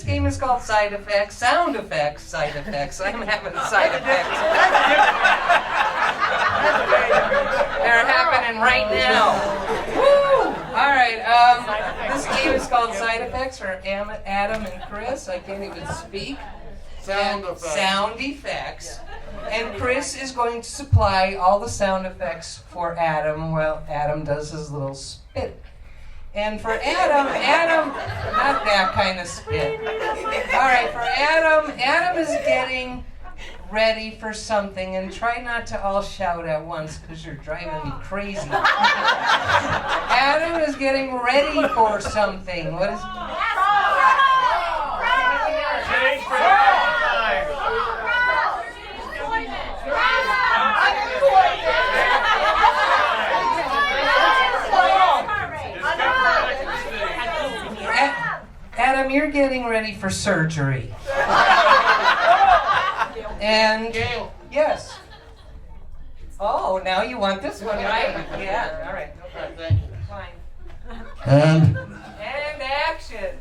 this game is called Side Effects. Sound effects, side effects. I'm having side effects. They're happening right now. Woo! All right. This game is called Side Effects for Adam and Cris. I can't even speak. Sound effects. Sound effects. And Cris is going to supply all the sound effects for Adam while Adam does his little spit. And for Adam, not that kind of spit. All right, for Adam is getting ready for something, and try not to all shout at once because you're driving me crazy. Adam is getting ready for something. What is? Adam, you're getting ready for surgery. And Gail. Yes. Oh, now you want this one, right? Yeah. All right. Okay, thank you. Fine. And And action.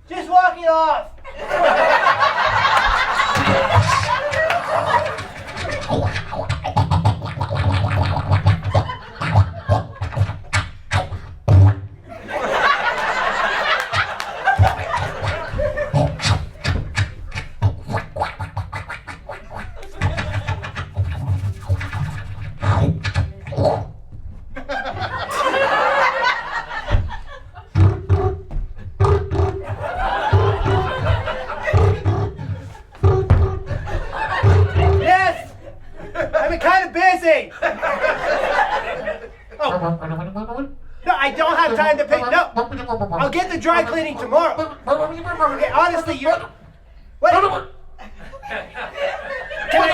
Just walk it off. Yes, I've been kind of busy. Oh. No, I don't have time to pay. No, I'll get the dry cleaning tomorrow. Okay, honestly, you. What? Can I?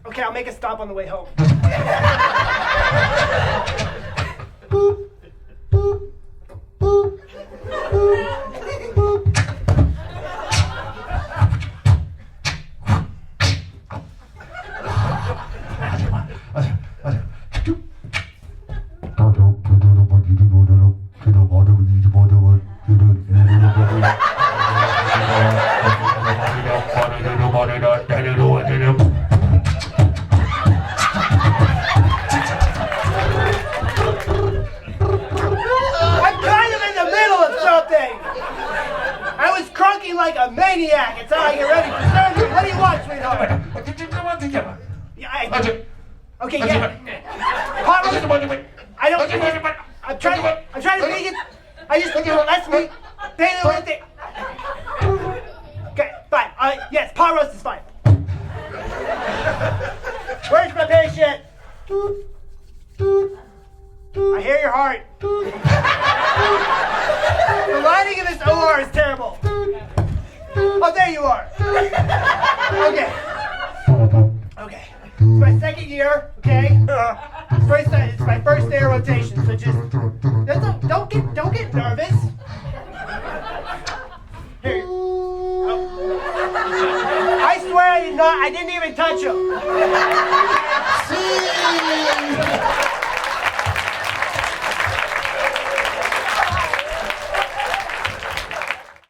Okay, I'll make a stop on the way home. I'm kind of in the middle of something. I was crunking like a maniac. It's how I get ready for surgery. What do you want, sweetheart? Yeah, okay, yeah. Hot roast. I don't. I'm trying to make it. I just let's me. Pay with it. Okay, fine. Yes, pot roast is fine. Where's my patient? I hear your heart. The lighting in this OR is terrible. Oh, there you are. Okay. Okay. It's my second year, okay? It's my first day of rotation, so just don't get nervous. Here. Oh. I swear I didn't even touch him.